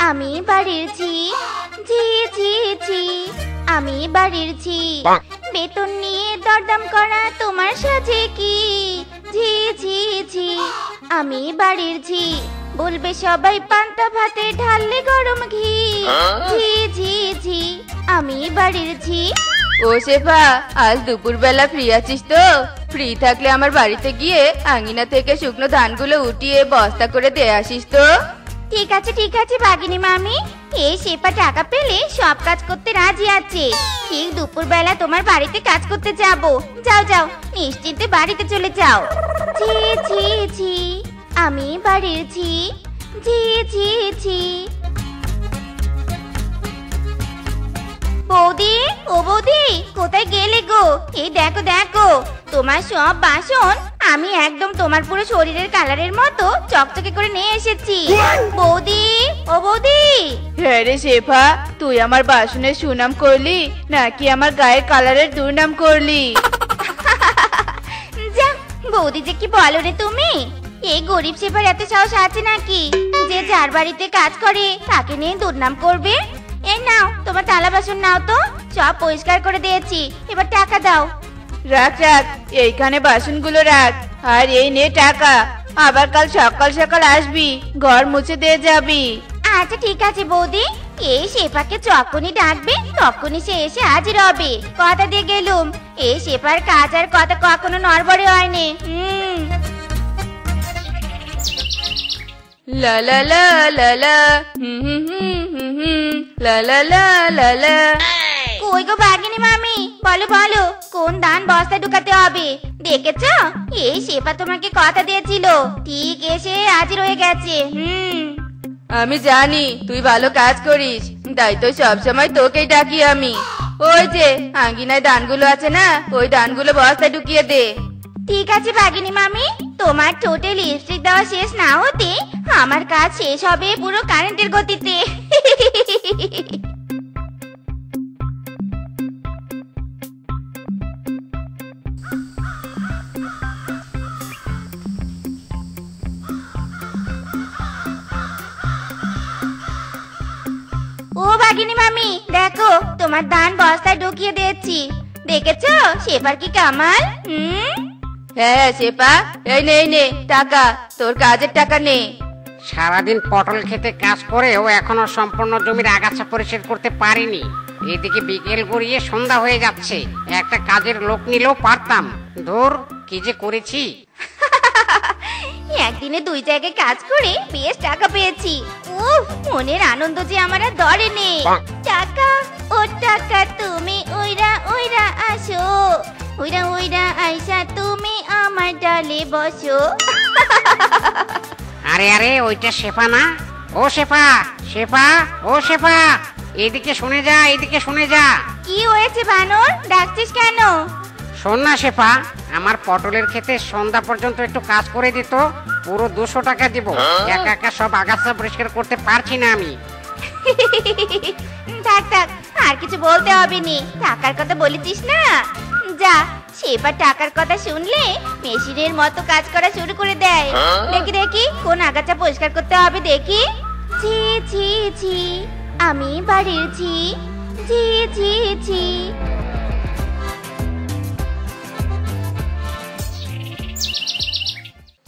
আমি বাড়ির ঝি, ঝি ঝি ঝি, আমি বাড়ির ঝি। বেতন নিয়ে দরদাম করা তোমার সাজে কি? ঝি ঝি ঝি, আমি বাড়ির ঝি। বলবে সবাই পান্তা ভাতে ঢাললে গরম ঘি। ঝি ঝি ঝি, আমি বাড়ির ঝি। ও শেফা, আজ দুপুরবেলা ফ্রি আছিস তো? ফ্রি থাকলে আমার বাড়িতে গিয়ে আঙিনা থেকে শুকনো ধানগুলো উঠিয়ে বস্তা করে দিয়ে আসিস তো। ঠিক আছে বাগিনী মামি। এই শেফা টাকা পেলে সব কাজ করতে রাজি আছে। ঠিক দুপুরবেলা তোমার বাড়িতে কাজ করতে যাব। যাও যাও, নিশ্চিন্তে বাড়িতে চলে যাও। ঝি ঝি ঝি, আমি বাড়ির ঝি। ঝি ঝি ঝি। বৌদি, ও বৌদি, কোথায় গেলে গো? এই দেখো দেখো, তোমার সব বাসন আমি একদম তোমার পুরো শরীরের কালারের মতো চকচকে করে নিয়ে এসেছি। বৌদি, ও বৌদি। হ্যাঁ রে শেফা, তুই আমার বাসনের সুনাম করলি নাকি আমার গায়ের কালারের দুর্নাম করলি? যা, বৌদি যে কি বলো রে তুমি। এই গরিব শেফার এত সাহস আছে নাকি যে যার বাড়িতে কাজ করে তাকে নিয়ে দুর্নাম করবে? এই নাও, তোমার থালা বাসন নাও তো, সব পরিষ্কার করে দিয়েছি, এবার টাকা দাও। রাখ রাখ, এইখানে বাসনগুলো রাখ, আর এই নে টাকা। আবার কাল সকাল সকাল আসবি, ঘর মুছে দিয়ে যাবি। আচ্ছা ঠিক আছে বৌদি। এই শেফাকে যখনই ডাকবে তখনই সে এসে হাজির হবে, কথা দিয়ে গেলুম। এই শেফার কাজ আর কথা কখনো নড়বড়ে হয়নি। লা লা লা লা লা, হুম হুম হুম হুম হুম, লা লা লা লা লা। কই গো বাগিনী মামি, বলো বলো, কোন ধান বস্তায় ঢুকাতে হবে? দেখেছো, এই শেফা তোমাকে কথা দিয়েছিল, ঠিক এসে হাজির হয়ে গেছে। আমি জানি তুই ভালো কাজ করিস, তাই তো সবসময় তোকেই ডাকি আমি। ওই যে আঙ্গিনায় ধানগুলো আছে না, ওই ধানগুলো বস্তায় ঢুকিয়ে দে। ঠিক আছে বাগিনী মামি, তোমার ঠোঁটে লিপস্টিক দেওয়া শেষ না হতে আমার কাজ শেষ হবে পুরো কারেন্টের গতিতে। ও বাগিনী মামি, দেখো তোমার ধান বস্তায় ঢুকিয়ে দিয়েছি। দেখেছো শেফার কি কামাল? হ্যাঁ শেফা, এই নে টাকা, তোর কাজের টাকা নে। সারাদিন পটল খেতে কাজ করেও এখনো সম্পূর্ণ জমির আগাছা পরিষ্কার করতে পারিনি। এদিকে বিকেল গড়িয়ে সন্ধ্যা হয়ে যাচ্ছে, একটা কাজের লোক নিলেও পারতাম। ধুর, কি যে করেছি। একদিনে দুই জায়গায় কাজ করে বেশ টাকা পেয়েছি। উফ, মনের আনন্দ যে আমার আর ধরে নেই। টাকা, ও টাকা, তুমি ওইরা ওইরা আসো, ওইরা ওইরা আইসা তুমি আমার ডালে বসো। আরে আরে, ওইটা শেফা না? ও শেফা, শেফা, ও শেফা, এদিকে শুনে যা, এদিকে শুনে যা। কি হয়েছে বানর, ডাকছিস কেন? শোন না শেফা, আমার পটলের ক্ষেতে সন্ধ্যা পর্যন্ত একটু কাজ করে দিত, পুরো 200 টাকা দিব। একা একা সব আগাছা পরিষ্কার করতে পারছি না আমি। থাক থাক, আর কিছু বলতে হবে নি, টাকার কথা বলেছিস না। যা, সেবার টাকার কথা শুনলে মেশিনের মতো কাজ করা শুরু করে দেয়। দেখি দেখি কোন আগাছা পরিষ্কার করতে হবে দেখি। ঝি ঝি ঝি, আমি বাড়ির ঝি। ঝি ঝি ঝি।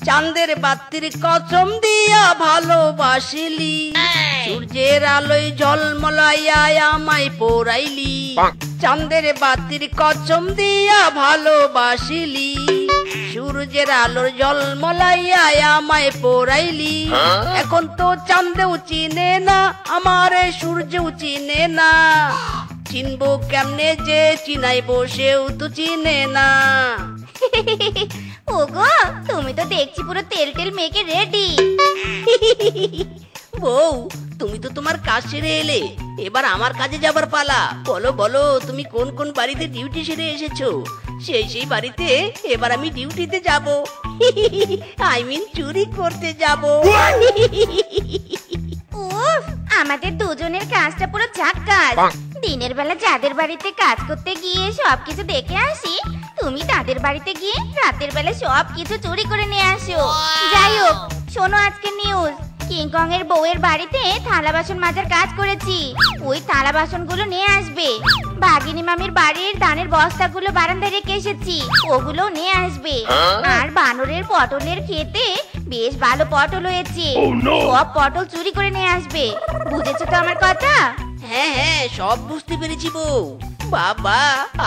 চাঁদের বাতির কসম দিয়া ভালোবাসিলি, সূর্যের আলোয় ঝলমলাইয়া আমায় পোড়াইলি। চাঁদের বাতির কসম দিয়া ভালোবাসিলি, সূর্যের আলোর ঝলমলাইয়া আমায় পোড়াইলি। এখন তো চাঁদেও চিনে না, আমার সূর্যও চিনে না। চিনবো কেমনে যে চিনাইবো, সেও তো চিনে না। ওগো, তুমি তো দেখছি পুরো তেল তেল মেখে রেডি। বউ, তুমি তো তোমার কাজ সেরে এলে, এবার আমার কাজে যাবার পালা। বলো বলো, তুমি কোন কোন বাড়িতে ডিউটি সেরে এসেছো? সেই বাড়িতে এবার আমি ডিউটিতে যাব। আই মিন চুরি করতে যাব। উফ, আমাদের দুজনের কাজটা পুরো ঝাক্কাস। দিনের বেলা যাদের বাড়িতে কাজ করতে গিয়ে সবকিছু দেখে আসি, তুমি তাদের বাড়িতে গিয়ে রাতের বেলা সবকিছু চুরি করে নিয়ে আসো। যাই হোক, শোনো আজকে নিউজ। কিংকং এর বউয়ের বাড়িতে থালা বাসন মাজার কাজ করেছি। ওই থালা বাসনগুলো নিয়ে আসবে। ভাগিনী মামির বাড়ির ধানের বস্তাগুলো বারান্দায় রেখে এসেছি, ওগুলো নিয়ে আসবে। আর বানরের পটলের খেতে বেশ ভালো পটল হয়েছে, সব পটল চুরি করে নিয়ে আসবে। বুঝেছো তো আমার কথা? হ্যাঁ হ্যাঁ, সব বুঝতে পেরেছি বউ। বাবা,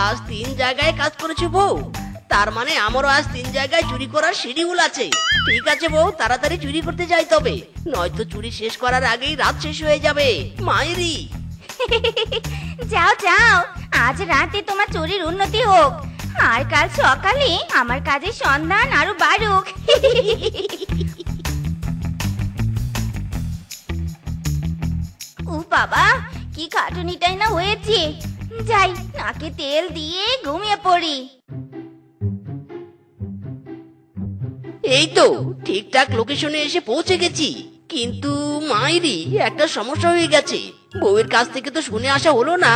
আজ 3 জায়গায় কাজ করেছো বউ। তার মানে আমারও আজ 3 জায়গায় চুরি করার শিডিউল আছে। ঠিক আছে বউ, তাড়াতাড়ি চুরি করতে যাই তবে, নয়তো চুরি শেষ করার আগেই রাত শেষ হয়ে যাবে। মায়েরি যাও যাও, আজ রাতে তোমার চুরির উন্নতি হোক, আর কাল সকালে আমার কাজের সন্ধান আরো বাড়ুক। ও বাবা, কি খাটুনিটাই না হয়েছে। যাই, নাকে তেল দিয়ে ঘুমিয়ে পড়ি। এই তো ঠিকঠাক লোকেশনে এসে পৌঁছে গেছি, কিন্তু মায়েরি একটা সমস্যা হয়ে গেছে। বউয়ের কাছ থেকে তো শুনে আসা হলো না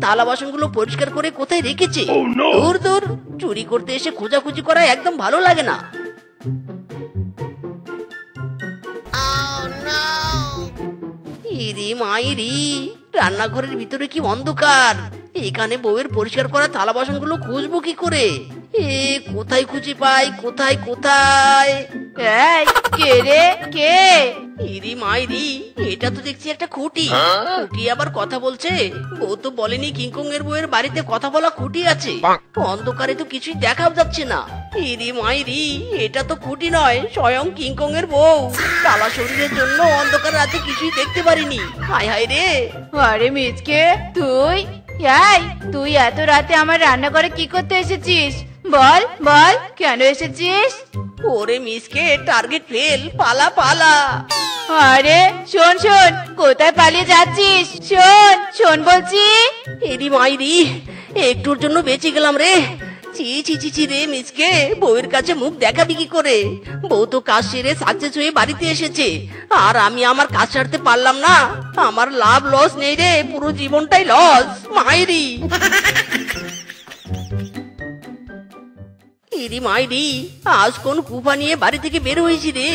থালা বাসনগুলো পরিষ্কার করে কোথায় রেখেছে। দূর দূর, চুরি করতে এসে খোঁজাখুঁজি করা একদম ভালো লাগে না। ইরি মাইরি, রান্নাঘরের ভিতরে কি অন্ধকার, এখানে বউয়ের পরিষ্কার করা থালা বাসনগুলো খুঁজবো কি করে? কোথায় খুঁজে পাই, কোথায় কোথায়? এই কে রে, কে? ইরি মাইরি, এটা তো দেখছি একটা খুঁটি। খুঁটি আবার কথা বলছে? বউ তো বলেনি কিংকং এর বউয়ের বাড়িতে কথা বলা খুঁটি আছে। অন্ধকারে তো কিছুই দেখা যাচ্ছে না। ইরি মাইরি, এটা তো খুঁটি নয়, স্বয়ং কিংকং এর বউ। কালা শরীরের জন্য অন্ধকার রাতে কিছুই দেখতে পারিনি। হায় হায় রে। আরে মিচকে, তুই তুই এত রাতে আমার রান্নাঘরে কি করতে এসেছিস? বল বল, কেন এসেছিস? ওরে মিসকে, টার্গেট ফেল, পালা পালা। আরে শোন শোন, কোথায় পালিয়ে যাচ্ছিস? শোন শোন বলছি। এরি মাইরি, একটুর জন্য বেঁচে গেলাম রে। চি চি চি চি রে মিসকে, বউয়ের কাছে মুখ দেখাবি কি করে? বউ তো কাজ সেরে সাকসেস হয়ে বাড়িতে এসেছে, আর আমি আমার কাজ সারতে পারলাম না। আমার লাভ লস নেই রে, পুরো জীবনটাই লস। মাইরি ইরি মাইরি, আজ কোন কুফা নিয়ে বাড়ি থেকে বের হয়েছি রে।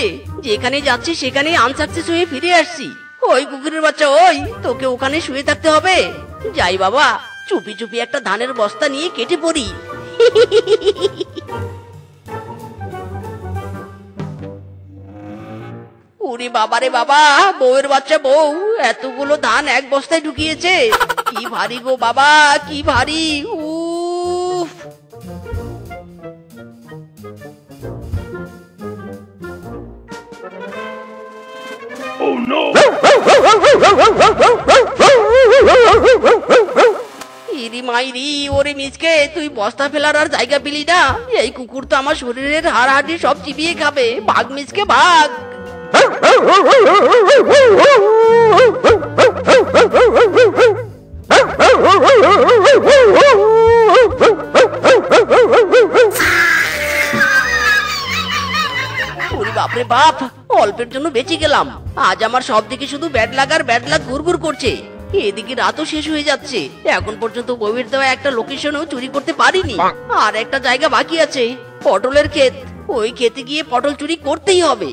যেখানে যাচ্ছি সেখানে আনসাকসেস হয়ে ফিরে আসছি। ওই কুকুরের বাচ্চা, ওই তোকে ওখানে শুয়ে থাকতে হবে। যাই বাবা, চুপি চুপি একটা ধানের বস্তা নিয়ে কেটে পড়ি। ওরে বাবারে বাবা, বউয়ের বাচ্চা বউ এতগুলো ধান এক বস্তায় ঢুকিয়েছে। কি ভারী গো বাবা, কি ভারী। উফ, ইরি মাইরি, ওরে মিচকে, তুই বস্তা ফেলার আর জায়গা পেলি না। এই কুকুর তো আমার শরীরের হাড় হাড়ি সব চিবিয়ে খাবে। ভাগ মিচকে ভাগ। ওরে বাপরে বাপ, অল্পের জন্য বেঁচে গেলাম। আজ আমার সব দিকে শুধু ব্যাড লাগ আর ব্যাড লাগ ঘুরঘুর করছে। এদিকে রাতও শেষ হয়ে যাচ্ছে, এখন পর্যন্ত বউয়ের দেওয়া একটা লোকেশনও চুরি করতে পারিনি। আর একটা জায়গা বাকি আছে, পটলের ক্ষেত। ওই খেতে গিয়ে পটল চুরি করতেই হবে।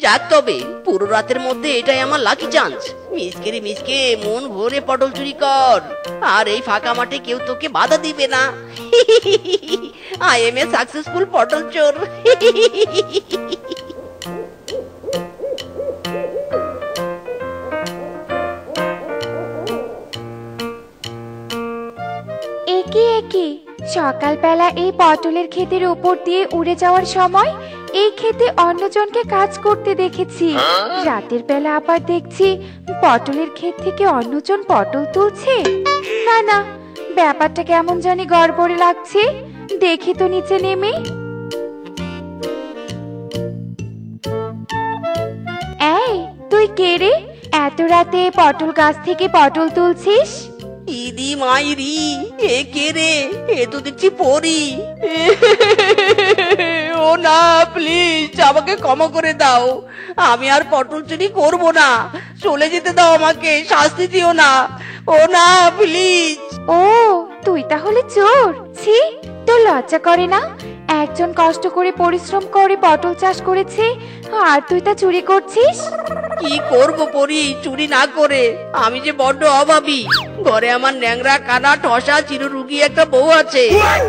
যাক, তবে পুরো রাতের মধ্যে এটাই আমার লাকি চান্স। মিসকে রে মিসকে, মন ভরে পটল চুরি কর, আর এই ফাঁকা মাঠে কেউ তোকে বাধা দিবে না। আই এম এ সাকসেসফুল পটল চোর। একে একে সকালবেলা এই পটলের ক্ষেতের উপর দিয়ে উড়ে যাওয়ার সময় এই ক্ষেতে অন্যজনকে কাজ করতে দেখেছি। রাতের বেলা আবার দেখছি পটলের ক্ষেত থেকে অন্যজন পটল তুলছে। না না, ব্যাপারটা কেমন জানি গড়বড় লাগছে। দেখি তো নিচে নেমে। এই, তুই কে রে? এত রাতে পটল গাছ থেকে পটল তুলছিস? ইদি মাইরি, এ কে রে? এ তো দেখছি পরি। ও না, প্লিজ আমাকে ক্ষমা করে দাও। আমি আর পটল চুরি করব না। চলে যেতে দাও আমাকে, শাস্তি দিও না। ও না, প্লিজ। ও, তুই তাহলে চোর? ছি, তোর লজ্জা করে না? একজন কষ্ট করে পরিশ্রম করে পটল চাষ করেছে আর তুই তা চুরি করছিস? কি করব পরি, চুরি না করে? আমি যে বড্ড অভাবী। ঘরে আমার ন্যাংরা কানা ঠসা চিররোগী একটা বউ আছে,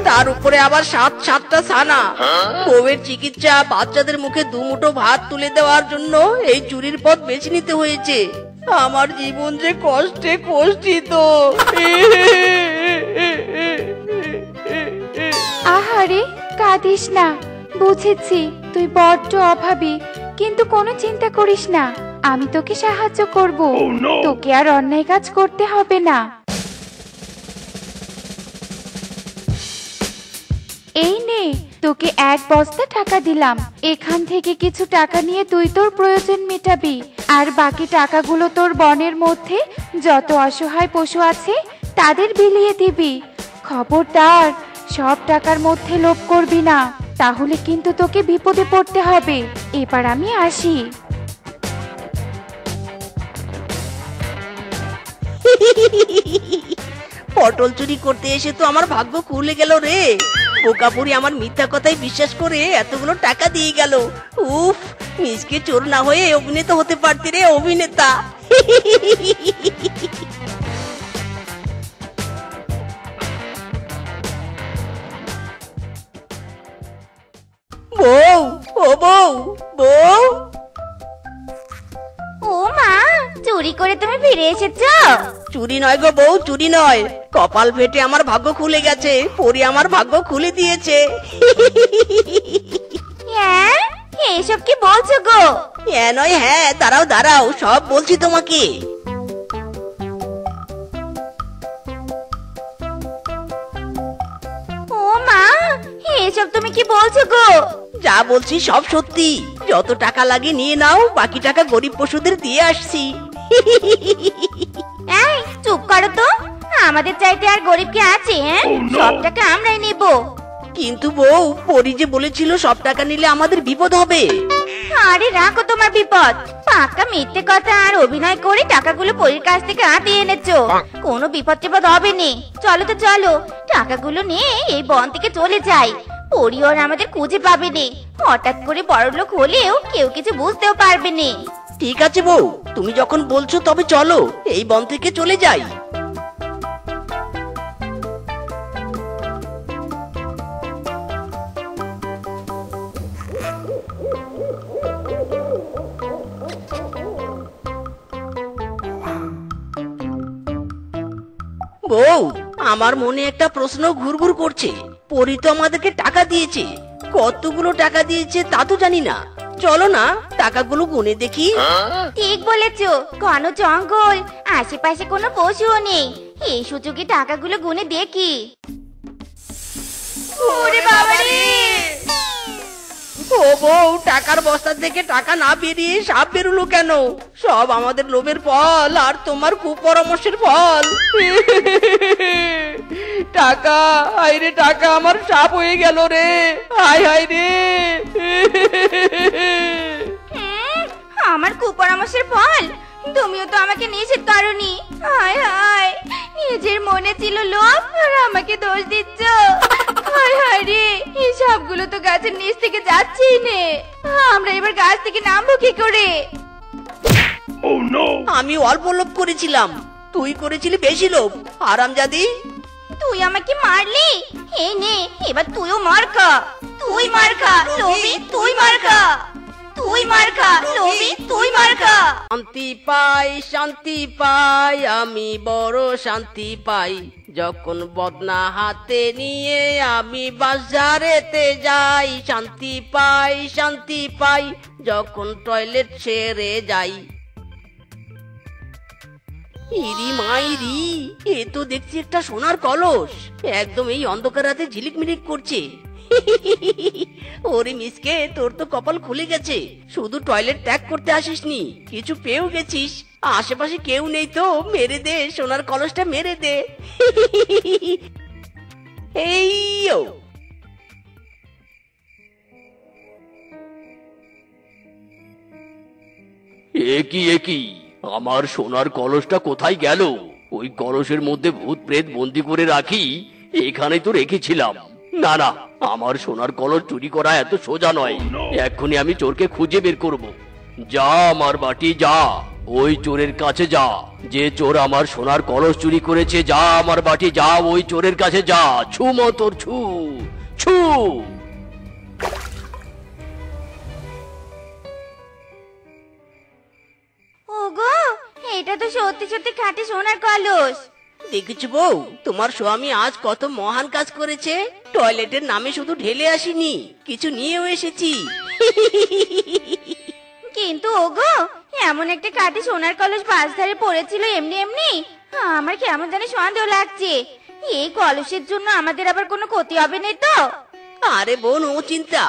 তার উপরে আবার সাতটা ছানা। বউয়ের চিকিৎসা, বাচ্চাদের মুখে দুমুঠো ভাত তুলে দেওয়ার জন্য এই চুরির পথ বেছে নিতে হয়েছে। আমার জীবন যে কষ্টে কষ্টিত। আহারে, কাঁদিস না। বুঝেছি তুই বড্ড অভাবী, কিন্তু কোনো চিন্তা করিস না, আমি তোকে সাহায্য করব। তোকে আর অন্যায় কাজ করতে হবে না। এই নে, তোকে 1 বস্তা টাকা দিলাম। এখান থেকে কিছু টাকা নিয়ে তুই তোর প্রয়োজন মেটাবি, আর বাকি টাকাগুলো তোর বনের মধ্যে যত অসহায় পশু আছে তাদের বিলিয়ে দিবি। খবরদার, সব টাকার মধ্যে লোভ করবি না, তাহলে কিন্তু তোকে বিপদে পড়তে হবে। এবার আমি আসি। পটল চুরি করতে এসে তো আমার ভাগ্য খুলে গেল রে। বোকাপুরি আমার মিথ্যা কথাই বিশ্বাস করে এতগুলো টাকা দিয়ে গেল। উফ, মিসকে চোর না হয়ে অভিনেতা হতে পারতি রে, অভিনেতা। বউ, ও বউ, বউ। ও মা, চুরি করে তুমি ফিরে এসেছো? চুরি নয় গো বউ, চুরি নয়। কপাল ফেটে আমার ভাগ্য খুলে গেছে, পরি আমার ভাগ্য খুলে দিয়েছে। হ্যাঁ, এসব কি বলছো গো? হ্যাঁ নয় হ্যাঁ, দাঁড়াও দাঁড়াও, সব বলছি তোমাকে। ও মা, এসব তুমি কি বলছো গো? যা বলছি সব সত্যি। যত টাকা লাগে নিয়ে নাও, বাকি টাকা গরিব পশুদের দিয়ে আসছি। এই চুপ করো তো, আমাদের চাইতে আর গরিব কে আছে? হ্যাঁ, সব টাকা আমরাই নেব। কিন্তু বউ, পরি যে বলেছিল সব টাকা নিলে আমাদের বিপদ হবে। আরে রাখো তোমার বিপদ, পাক্কা মিথ্যে কথা আর অভিনয় করে টাকাগুলো পরীর কাছ থেকে হাতিয়ে এনেছো। কোনো বিপদ টিপদ হবে নি। চলো তো চলো, টাকাগুলো নিয়ে এই বন থেকে চলে যাই। পরি আর আমাদের খুঁজে পাবে নি। হঠাৎ করে বড়লোক হলেও কেউ কিছু বুঝতেও পারবে নি। ঠিক আছে বউ, তুমি যখন বলছো তবে চলো এই বন থেকে চলে যাই। বউ, আমার মনে একটা প্রশ্ন ঘুরঘুর করছে। পরি তো আমাদেরকে টাকা দিয়েছে, কতগুলো টাকা দিয়েছে তা তো জানি না। চলো না টাকাগুলো গুনে দেখি। ঠিক বলেছো, ঘন জঙ্গল, আশেপাশে কোনো পশুও নেই। এই সুযোগে টাকাগুলো গুনে দেখি। ওরে বাবারে! ও বউ, টাকার বস্তা থেকে টাকা না বেরিয়ে সাপ বেরোলো কেন? সব আমাদের লোভের ফল আর তোমার কুপরামর্শের ফল। টাকা, হায় রে টাকা আমার সাপ হয়ে গেল রে, হায় হায় রে। আমার কুপরামর্শের ফল? তুমিও তো আমাকে নিষেধ করনি। হায় হায়, নিজের মনে ছিল লোভ আর আমাকে দোষ দিচ্ছ। হায় হায় রে, এই সবগুলো তো গাছের নিচ থেকে যাচ্ছেই নে। আমরা এবার গাছ থেকে নামবো কি করে? আমি অল্প লোভ করেছিলাম, তুই করেছিলি বেশি লোভ, হারামজাদি। তুই আমাকে মারলি, এই নে এবার তুইও মার খা। তুই মার খা লোভী, তুই মার খা। তুই মার খা লোভী, তুই মার খা। শান্তি পাই, শান্তি পাই, আমি বড় শান্তি পাই যখন বদনা হাতে নিয়ে আমি বাজারেতে যাই। শান্তি পাই, শান্তি পাই যখন টয়লেট ছেড়ে যাই। ইরি মাইরি, এ তো দেখছি একটা সোনার কলস, একদম এই অন্ধকার রাতে ঝিলিকমিলিক করছে। ওরে মিসকে, তোর তো কপাল খুলে গেছে। শুধু টয়লেট ত্যাগ করতে আসিসনি, কিছু পেয়েও গেছিস। আশেপাশে কেউ নেই তো মেরে দে, সোনার কলসটা মেরে দে। এইও একি একি, আমার সোনার কলসটা কোথায় গেল? ওই কলসের মধ্যে ভূত প্রেত বন্দি করে রাখি, এখানে তো রেখেছিলাম। না না, আমার সোনার কলস চুরি করা এত সোজা নয়। এক্ষুনি আমি চোরকে খুঁজে বের করব। যা আমার বাটি যা, ওই চোরের কাছে যা। যে চোর আমার সোনার কলস চুরি করেছে, যা আমার বাটি যা, ওই চোরের কাছে যা। ছু মতর ছু ছু। ওগো, এটা তো সত্যি সত্যি খাঁটি সোনার কলস। দেখেছো বউ, তোমার স্বামী আজ কত মহান কাজ করেছে। টয়লেটের নামে শুধু ঢেলে আসিনি, কিছু নিয়েও এসেছি। কিন্তু ওগো, এমন একটা খাঁটি সোনার কলস পাশ ধারে পড়েছিল এমনি এমনি, আমার কেমন জানি সন্দেহ লাগছে। এই কলসের জন্য আমাদের আবার কোনো ক্ষতি হবে না তো? আরে বোন, ও চিন্তা।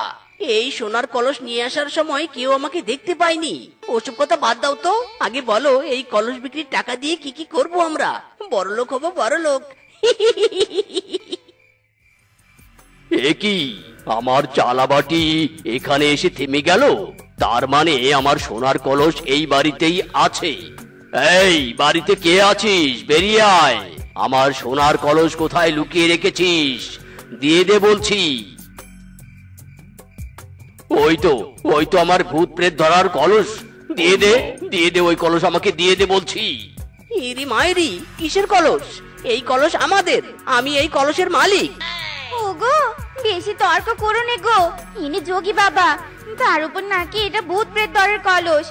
এই সোনার কলস নিয়ে আসার সময় কেউ আমাকে দেখতে পায়নি। ওসব কথা বাদ দাও তো, আগে বলো এই কলস বিক্রির টাকা দিয়ে কি কি করব আমরা? বড়লোক হবো, বড়লোক। এ কি, আমার চালাবাটি এখানে এসে থেমে গেল? তার মানে আমার সোনার কলস এই বাড়িতেই আছে। এই বাড়িতে কে আছিস? বেরিয়ে আয়। আমার সোনার কলস কোথায় লুকিয়ে রেখেছিস? দিয়ে দে বলছি। ওই তো আমার ভূত প্রেত ধরার কলস। দিয়ে দে ওই কলস আমাকে দিয়ে দে বলছি। ইরি মায়েরি, কিসের কলস? এই কলস আমাদের, আমি এই কলসের মালিক। ওগো, বেশি তর্ক করো নে গো। ইনি যোগী বাবা, তার উপর নাকি এটা ভূত প্রেত দরের কলস।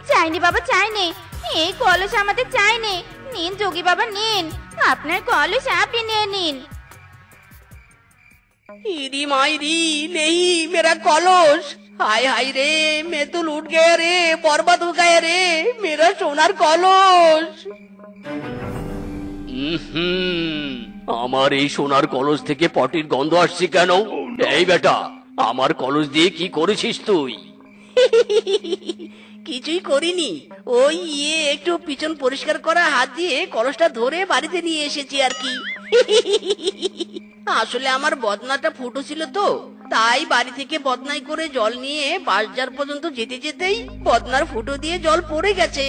চাইনি বাবা, চাইনি। এই কলস আমাদের চাইনি। নিন যোগী বাবা, নিন আপনার কলস, আপনি নিয়ে নিন। इरी मायरी नहीं मेरा कलश। हाय हाय रे, मैं तो लूट गया रे, बर्बाद हो गया रे मेरा सोनार कलश। আমার এই সোনার কলস থেকে পটির গন্ধ আসছে কেন? এই বেটা, আমার কলস দিয়ে কি করেছিস তুই? কিছুই করিনি, ওই একটু পিছন পরিষ্কার করা হাত দিয়ে কলসটা ধরে বাড়িতে নিয়ে এসেছি আর কি। আসলে আমার বদনাটা ফুটো ছিল তো, তাই বাড়ি থেকে বদনাই করে জল নিয়ে বাজার পর্যন্ত যেতে যেতেই বদনার ফুটো দিয়ে জল পড়ে গেছে।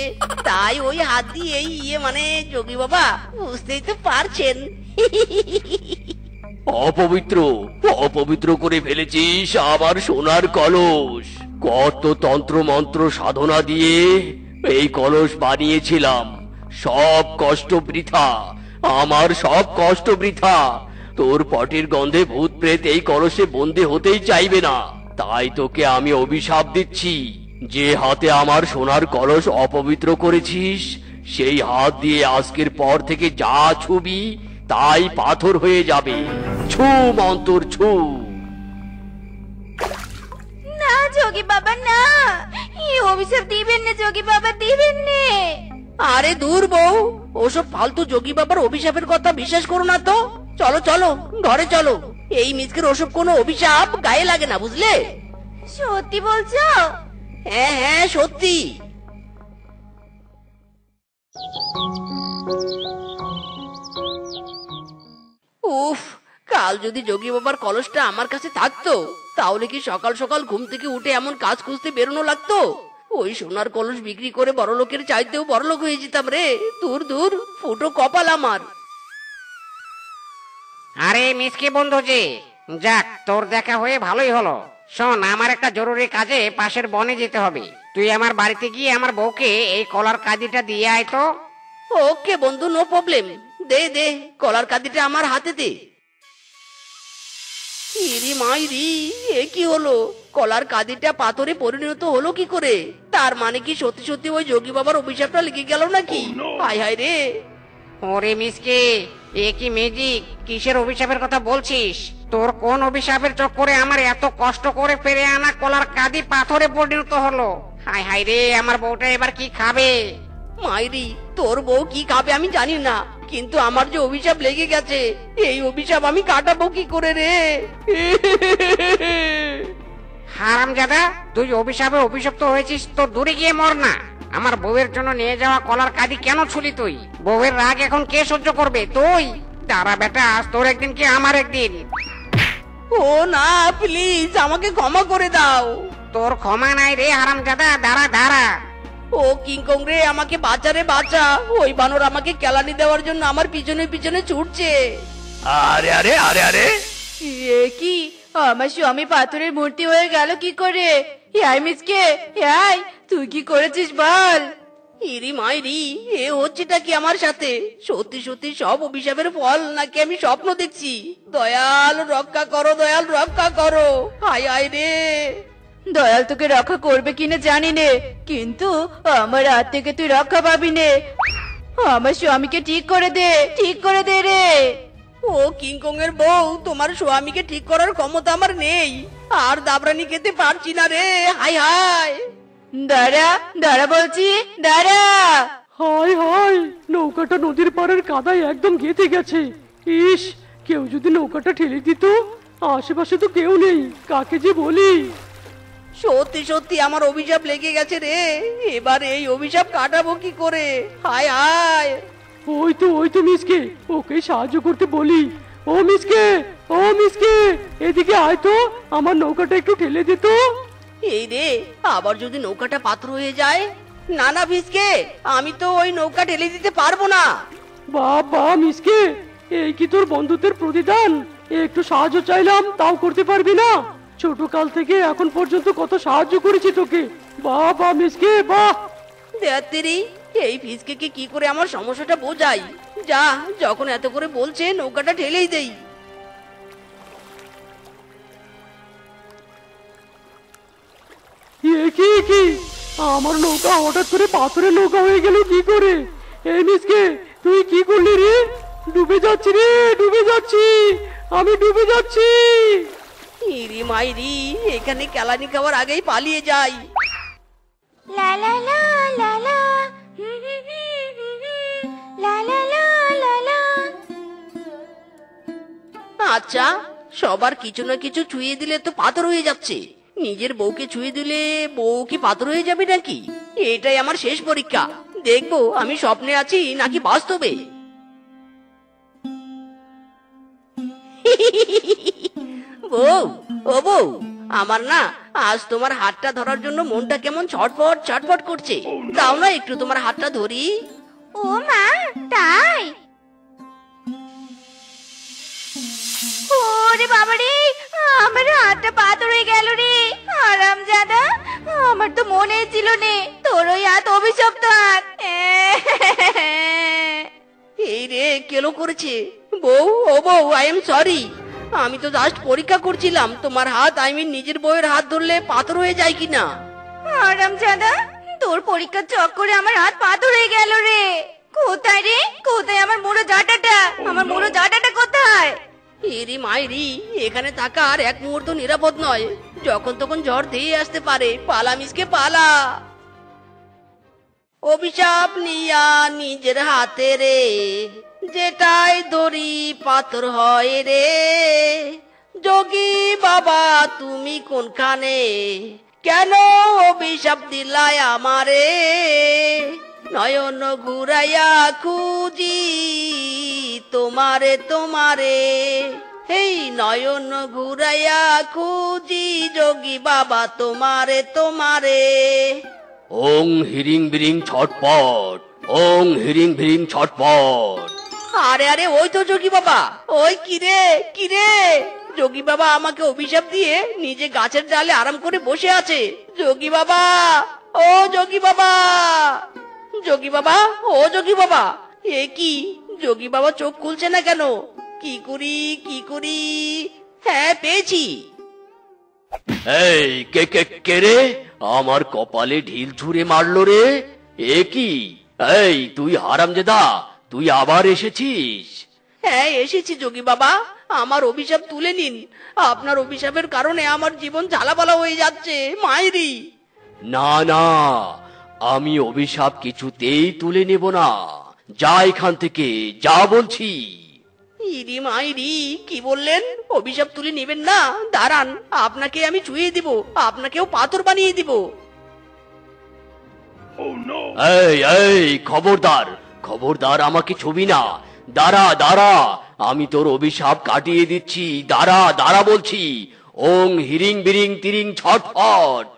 তাই ওই হাত দিয়ে মানে যোগী বাবা, বুঝতেই তো পারছেন। অপবিত্র করে ফেলেছিস আমার সোনার কলস। কত তন্ত্র মন্ত্র সাধনা দিয়ে এই কলস বানিয়েছিলাম, সব কষ্ট বৃথা, আমার সব কষ্ট বৃথা। তোর পটির গন্ধে ভূত প্রেত এই কলসে বন্দী হতেই চাইবে না। তাই তোকে আমি অভিশাপ দিচ্ছি, যে হাতে আমার সোনার কলস অপবিত্র করেছিস, সেই হাত দিয়ে আজকের পর থেকে যা ছুবি তাই পাথর হয়ে যাবে। ছু মন্তর ছু। না যোগী বাবা, না, এই অভিশাপ দিবেন না যোগী বাবা, দিবেন না। আরে দূর বউ, ওসব ফালতু যোগী বাবার অভিশাপের কথা বিশ্বাস করো না তো। চলো চলো, ঘরে চলো। এই মিসকের ওসব কোনো অভিশাপ গায়ে লাগে না, বুঝলে? সত্যি বলছো? হ্যাঁ হ্যাঁ, সত্যি। উফ, কাল যদি যোগী বাবার কলসটা আমার কাছে থাকতো, তাহলে কি সকাল সকাল ঘুম থেকে উঠে এমন কাজ খুঁজতে বেরোনো লাগতো? ওই সোনার কলস বিক্রি করে বড়লোকের চাইতেও বড়লোক হয়ে যেতাম রে। দূর দূর, ফুটো কপাল আমার। আরে মিসকে বন্ধু যে, যাক তোর দেখা হয়ে ভালোই হলো। শোন, আমার একটা জরুরি কাজে পাশের বনে যেতে হবে। তুই আমার বাড়িতে গিয়ে আমার বউকে এই কলার কাঁদিটা দিয়ে আয় তো। ওকে বন্ধু, নো প্রবলেম। দে দে, কলার কাঁদিটা আমার হাতে দে। ইরি মাইরি, এ কি হলো? কলার কাঁদিটা পাথরে পরিণত হলো কি করে? তার মানে কি সত্যি সত্যি ওই যোগী বাবার অভিশাপটা লেগে গেল নাকি? হায় হায় রে। ওরে মিসকে, এ কি ম্যাজিক? কিসের অভিশাপের কথা বলছিস? তোর কোন অভিশাপের চক্করে আমার এত কষ্ট করে পেরে আনা কলার কাঁদি পাথরে পরিণত হলো? হায় হায় রে, আমার বউটা এবার কি খাবে? মাইরি, তোর বউ কি খাবে আমি জানি না, কিন্তু আমার যে অভিশাপ লেগে গেছে, এই অভিশাপ আমি কাটাবো কি করে রে? হারামজাদা, তুই অভিশাপে অভিশপ্ত হয়েছিস তো দূরে গিয়ে মর না। আমার বউয়ের জন্য নিয়ে যাওয়া কলার কাঁদি কেন ছুলি তুই? বউয়ের রাগ এখন কে সহ্য করবে? তুই দাঁড়া বেটা, আজ তোর একদিন কি আমার একদিন। ও না, প্লিজ আমাকে ক্ষমা করে দাও। তোর ক্ষমা নাই রে হারামজাদা, দাঁড়া দাঁড়া। ও কিংকং রে, আমাকে বাঁচা রে বাঁচা। ওই বানর আমাকে কেলানি দেওয়ার জন্য আমার পিছনে পিছনে ছুটছে। আরে আরে আরে আরে, এ কি, আমার স্বামী পাথরের মূর্তি হয়ে গেল কি করে? এই মিসকে, এই তুই কি করেছিস বল? ইরি মাইরি, এ হচ্ছেটা কি আমার সাথে? সত্যি সত্যি সব অভিশাপের ফল নাকি আমি স্বপ্ন দেখছি? দয়াল রক্ষা করো, দয়াল রক্ষা করো, হায় হায় রে। দয়াল তোকে রক্ষা করবে কিনা জানি নে, কিন্তু আমার হাত থেকে তুই রক্ষা পাবি নে। আমার স্বামীকে ঠিক করে দে, ঠিক করে দে রে। ও কিংকং এর বউ, তোমার স্বামীকে ঠিক করার ক্ষমতা আমার নেই, আর দাবরানি খেতে পারছি না রে, হায় হায়। দাঁড়া দাঁড়া বলছি, দাঁড়া। হায় হায়, নৌকাটা নদীর পাড়ের কাদায় একদম গেঁথে গেছে। ইস, কেউ যদি নৌকাটা ঠেলে দিত। আশেপাশে তো কেউ নেই, কাকে যে বলি। সত্যি সত্যি আমার অভিশাপ লেগে গেছে রে, এবার এই অভিশাপ কাটাবো কি করে, হায় হায়। ওই তো মিসকে, ওকে সাহায্য করতে বলি। ও মিসকে, ও মিসকে, এদিকে আয় তো, আমার নৌকাটা একটু ঠেলে দিত। এই রে, আবার যদি নৌকাটা পাথর হয়ে যায়? না না ভিসকে, আমি তো ওই নৌকা ঠেলে দিতে পারবো না। বাবা মিসকে, এই কি তোর বন্ধুত্বের প্রতিদান? একটু সাহায্য চাইলাম, তাও করতে পারবি না? ছোট কাল থেকে এখন পর্যন্ত কত সাহায্য করেছি তোকে। বাবা মিসকে, বাহ। দেয়াত্তেরি, এই ভিসকে কি করে আমার সমস্যাটা বোঝাই। যা, যখন এত করে বলছে নৌকাটা ঠেলেই দেই। কি আমার নৌকা হঠাৎ করে পাথরের নৌকা হয়ে গেল কি করে? এই মিসকে, তুই কি করলি রে? ডুবে যাচ্ছি রে, ডুবে যাচ্ছি, আমি ডুবে যাচ্ছি। ইরি মাইরি, এখানে কেলানি খাওয়ার আগেই পালিয়ে যাই। লা লা লা লা লা, হুম হুম হুম হুম হুম, লা লা লা লা লা। আচ্ছা, সবার কিছু না কিছু ছুঁয়ে দিলে তো পাথর হয়ে যাচ্ছে, নিজের বউকে ছুঁয়ে দিলে বউ কি পাথর হয়ে যাবে নাকি? এটাই আমার শেষ পরীক্ষা, দেখবো আমি স্বপ্নে আছি নাকি বাস্তবে। বউ, ও বউ, আমার না আজ তোমার হাতটা ধরার জন্য মনটা কেমন ছটফট ছটফট করছে। দাও না একটু তোমার হাতটা ধরি। ও মা, তাই? ওরে বাবা রে, আমার হাতটা পাথর হয়ে গেল রে। হারামজাদা, আমার তো মনে ছিল নে তোর ওই হাত অভিশপ্ত হাত। এই রে, কেলো করেছে। বউ, ও বউ, আই এম সরি। আমি তো জাস্ট পরীক্ষা করছিলাম তোমার হাত, আই মিন নিজের বউয়ের হাত ধরলে পাথর হয়ে যায় কিনা। হারামজাদা, তোর পরীক্ষার চক্করে আমার হাত পাথর হয়ে গেল রে। কোথায় রে, কোথায় আমার মুড়ো জাটাটা? আমার মুড়ো জাটাটা কোথায়? এরি মাইরি, এখানে থাকা আর এক মুহূর্ত নিরাপদ নয়, যখন তখন ঝড় ধেয়ে আসতে পারে। পালা মিসকে পালা। অভিশাপ নিয়া নিজের হাতে রে, যেটাই ধরি পাথর হয় রে। যোগী বাবা তুমি কোনখানে, কেন অভিশাপ দিলাই আমারে? নয়ন ঘুরাইয়া খুঁজি তোমারে তোমারে, এই নয়ন ঘুরাইয়া খুঁজি যোগী বাবা তোমারে তোমারে। ওং হিরিং বিরিং ছটপট, ওং হিরিং বিরিং ছটপট। আরে আরে, ওই তো যোগী বাবা। ওই কিরে কিরে, যোগী বাবা আমাকে অভিশাপ দিয়ে নিজে গাছের ডালে আরাম করে বসে আছে। যোগী বাবা, ও যোগী বাবা, যোগী বাবা, ও যোগী বাবা। এ কি, যোগী বাবা চোখ খুলছে না কেন? কি করি কি করি? হ্যাঁ, পেয়েছি। এই কে রে? আমার কপালে ঢিল ছুঁড়ে মারলো রে। এ কি? এই তুই হারামজাদা, তুই আবার এসেছিস? হ্যাঁ, এসেছি যোগী বাবা, আমার অভিশাপ তুলে নিন। আপনার অভিশাপের কারণে আমার জীবন ঝালাপালা হয়ে যাচ্ছে, মাইরি। না না, আমি অভিশাপ কিছুতেই তুলে নেব না। যা এখান থেকে, যা বলছি। ইরি মাইরি, কি বললেন? অভিশাপ তুলে নেবেন না? দাঁড়ান, আপনাকে আমি ছুঁয়ে দিব, আপনাকেও পাথর বানিয়ে দিব। এই এই, খবরদার খবরদার, আমাকে ছবি না। দাঁড়া দাঁড়া, আমি তোর অভিশাপ কাটিয়ে দিচ্ছি। দাঁড়া দাঁড়া বলছি। ওং হিরিং বিরিং তিরিং ছটফট।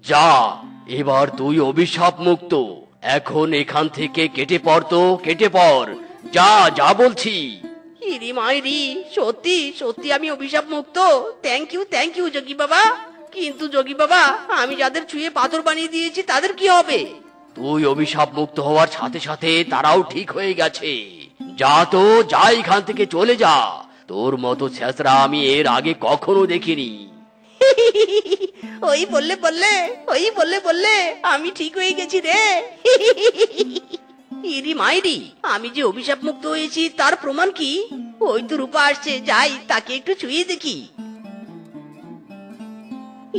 যা, এবার তুই অভিশাপ মুক্ত। এখন এখান থেকে কেটে পড় তো, কেটে পড়। যা যা বলছি। ইরি মাইরি, সত্যি সত্যি আমি অভিশাপ মুক্ত। থ্যাংক ইউ যোগী বাবা। কিন্তু যোগী বাবা, আমি যাদের ছুঁয়ে পাথর বানিয়ে দিয়েছি তাদের কি হবে? তুই অভিশাপ মুক্ত হওয়ার সাথে সাথে তারাও ঠিক হয়ে গেছে। যা তো, যা এখান থেকে চলে যা। তোর মতো ছেঁচড়া আমি এর আগে কখনো দেখিনি। ওই বললে আমি ঠিক হয়ে গেছি রে। ইরি মাইরি, আমি যে অভিশাপ মুক্ত হয়েছি তার প্রমাণ কি? ওই তো রূপা আসছে, যাই তাকে একটু ছুঁয়ে দেখি।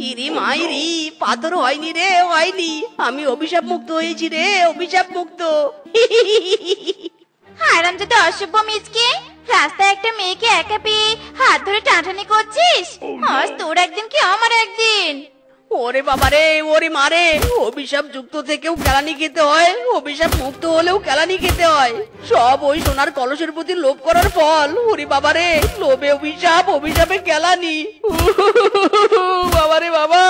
ইরি মাইরি, পাথর হয়নি রে, হয়নি। আমি অভিশাপ মুক্ত হয়েছি রে, অভিশাপ মুক্ত। হারামজাদা অসভ্য মিচকে, রাস্তায় একটা মেয়েকে একা পেয়ে হাত ধরে টানাটানি করছিস। আজ তোর একদিন কি আমার একদিন। ওরে বাবারে, ওরে মারে, অভিশাপ যুক্ত থেকেও কেলানি খেতে হয়, অভিশাপ মুক্ত হলেও কেলানি খেতে হয়। সব ওই সোনার কলসের প্রতি লোভ করার ফল। ওরে বাবারে, লোভে অভিশাপ, অভিশাপে কেলানি। বাবারে বাবা।